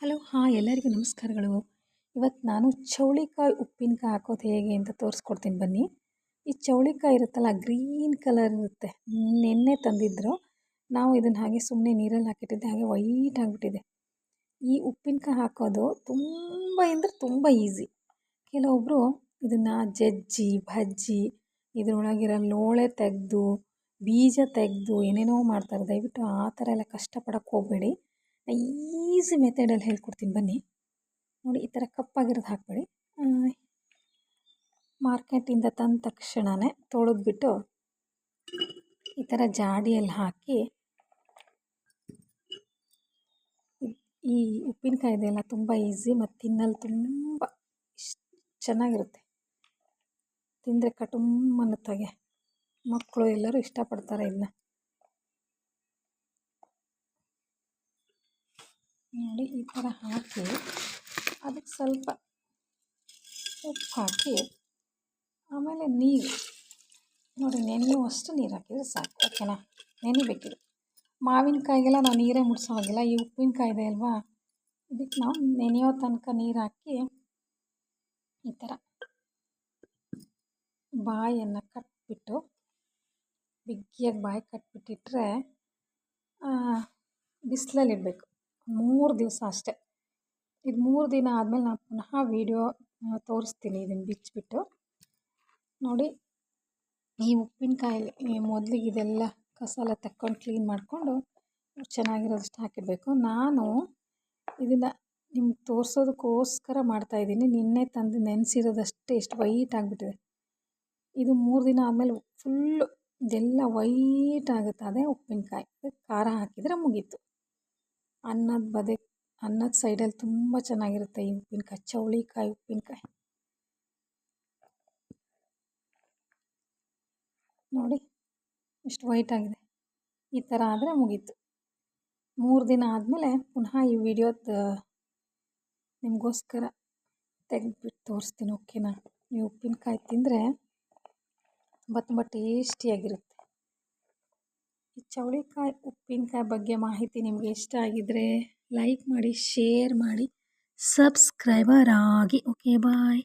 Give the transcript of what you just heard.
Hello hi ಎಲ್ಲರಿಗೂ ನಮಸ್ಕಾರಗಳು. ಇವತ್ತು ನಾನು ಚೌಳಿಕಾಯಿ ಉಪ್ಪಿನಕಾಯಿ ಹಾಕೋದು ಹೇಗೆ ಅಂತ ತೋರಿಸ್ಕೊಡ್ತೀನಿ ಬನ್ನಿ. ಈ ಚೌಳಿಕಾಯಿ ಇರುತ್ತಲ್ಲ ಗ್ರೀನ್ ಕಲರ್ ಇರುತ್ತೆ. ನೆನ್ನೆ ತಂದಿದ್ರು. ನಾವು ಇದನ್ನು ಹಾಗೆ ಸುಮ್ಮನೆ ನೀರಲ್ಲಿ ಹಾಕಿಟ್ಟಿದ್ದೆ, ಹಾಗೆ ವೈಟ್ ಆಗಿಬಿಟ್ಟಿದೆ. ಈ ಉಪ್ಪಿನಕಾಯಿ ಹಾಕೋದು ತುಂಬ ಅಂದರೆ ತುಂಬ ಈಸಿ. ಕೆಲವೊಬ್ಬರು ಇದನ್ನು ಜಜ್ಜಿ ಬಜ್ಜಿ ಇದರೊಳಗಿರೋ ಲೋಳೆ ತೆಗೆದು ಬೀಜ ತೆಗೆದು ಏನೇನೋ ಮಾಡ್ತಾರೆ. ದಯವಿಟ್ಟು ಆ ಥರ ಎಲ್ಲ ಕಷ್ಟಪಡೋಕ್ಕೆ ಹೋಗಬೇಡಿ. ಈಸಿ ಮೆಥಡಲ್ಲಿ ಹೇಳ್ಕೊಡ್ತೀನಿ ಬನ್ನಿ. ನೋಡಿ, ಈ ಥರ ಕಪ್ಪಾಗಿರೋದು ಹಾಕಬೇಡಿ. ಮಾರ್ಕೆಟಿಂದ ತಂದ ತಕ್ಷಣವೇ ತೊಳೆದ್ಬಿಟ್ಟು ಈ ಥರ ಜಾಡಿಯಲ್ಲಿ ಹಾಕಿ ಈ ಉಪ್ಪಿನಕಾಯಿ ಇದೆಯಲ್ಲ ತುಂಬ ಈಸಿ ಮತ್ತು ತಿನ್ನಲು ತುಂಬ ಚೆನ್ನಾಗಿರುತ್ತೆ. ತಿಂದರೆ ಕಟುಮ್ ಅನ್ನುತ್ತಾಗೆ ಮಕ್ಕಳು ಎಲ್ಲರೂ ಇಷ್ಟಪಡ್ತಾರೆ ಇದನ್ನ. ನೋಡಿ, ಈ ಥರ ಹಾಕಿ ಅದಕ್ಕೆ ಸ್ವಲ್ಪ ಉಪ್ಪು ಹಾಕಿ ಆಮೇಲೆ ನೀರು ನೋಡಿ, ನೆನೆಯುವಷ್ಟು ನೀರು ಹಾಕಿದರೆ ಸಾಕು. ಓಕೆನಾ? ನೆನಿಬೇಕಿದೆ. ಮಾವಿನಕಾಯಿಗೆಲ್ಲ ನಾವು ನೀರೇ ಮುಟ್ಸೋ ಹಾಗಿಲ್ಲ. ಈ ಉಪ್ಪಿನಕಾಯಿ ಇದೆ ಅಲ್ವಾ, ಇದಕ್ಕೆ ನಾವು ನೆನೆಯೋ ತನಕ ನೀರು ಹಾಕಿ ಈ ಥರ ಬಾಯನ್ನು ಕಟ್ಬಿಟ್ಟು ಬಿಗಿಯಾಗಿ ಬಾಯಿ ಕಟ್ಬಿಟ್ಟಿಟ್ರೆ ಬಿಸಿಲಲ್ಲಿ ಇಡಬೇಕು 3 ದಿವಸ ಅಷ್ಟೇ. ಇದು 3 ದಿನ ಆದಮೇಲೆ ನಾನು ಪುನಃ ವೀಡಿಯೋ ತೋರಿಸ್ತೀನಿ ಇದನ್ನು ಬಿಚ್ಚಿಬಿಟ್ಟು. ನೋಡಿ, ಈ ಉಪ್ಪಿನಕಾಯಲ್ಲಿ ಮೊದಲಿಗೆ ಇದೆಲ್ಲ ಕಸ ಎಲ್ಲ ತಕ್ಕೊಂಡು ಕ್ಲೀನ್ ಮಾಡಿಕೊಂಡು ಚೆನ್ನಾಗಿರೋದಷ್ಟು ಹಾಕಿಡಬೇಕು. ನಾನು ಇದನ್ನು ನಿಮ್ಗೆ ತೋರಿಸೋದಕ್ಕೋಸ್ಕರ ಮಾಡ್ತಾಯಿದ್ದೀನಿ. ನಿನ್ನೆ ತಂದು ನೆನೆಸಿರೋದಷ್ಟೇ ಎಷ್ಟು ವೈಟ್ ಆಗಿಬಿಟ್ಟಿದೆ. ಇದು 3 ದಿನ ಆದಮೇಲೆ ಫುಲ್ಲು ಇದೆಲ್ಲ ವೈಟ್ ಆಗುತ್ತೆ. ಅದೇ ಉಪ್ಪಿನಕಾಯಿ. ಖಾರ ಹಾಕಿದರೆ ಮುಗೀತು. ಅನ್ನದ ಸೈಡಲ್ಲಿ ತುಂಬ ಚೆನ್ನಾಗಿರುತ್ತೆ ಈ ಉಪ್ಪಿನಕಾಯಿ, ಚೌಳಿಕಾಯಿ ಉಪ್ಪಿನಕಾಯಿ. ನೋಡಿ ಎಷ್ಟು ವೈಟ್ ಆಗಿದೆ. ಈ ಥರ ಆದರೆ ಮುಗೀತು. 3 ದಿನ ಆದಮೇಲೆ ಪುನಃ ಈ ವಿಡಿಯೋದ ನಿಮಗೋಸ್ಕರ ತೆಗೆದ್ಬಿಟ್ಟು ತೋರಿಸ್ತೀನಿ. ಓಕೆನಾ? ಈ ಉಪ್ಪಿನಕಾಯಿ ತಿಂದರೆ ತುಂಬ ಟೇಸ್ಟಿಯಾಗಿರುತ್ತೆ. ಈ ಚೌಳಿಕಾಯಿ ಉಪ್ಪಿನಕಾಯಿ ಬಗ್ಗೆ ಮಾಹಿತಿ ನಿಮಗೆ ಇಷ್ಟ ಆಗಿದ್ದರೆ ಲೈಕ್ ಮಾಡಿ, ಶೇರ್ ಮಾಡಿ, ಸಬ್ಸ್ಕ್ರೈಬರ್ ಆಗಿ. ಓಕೆ, ಬಾಯ್.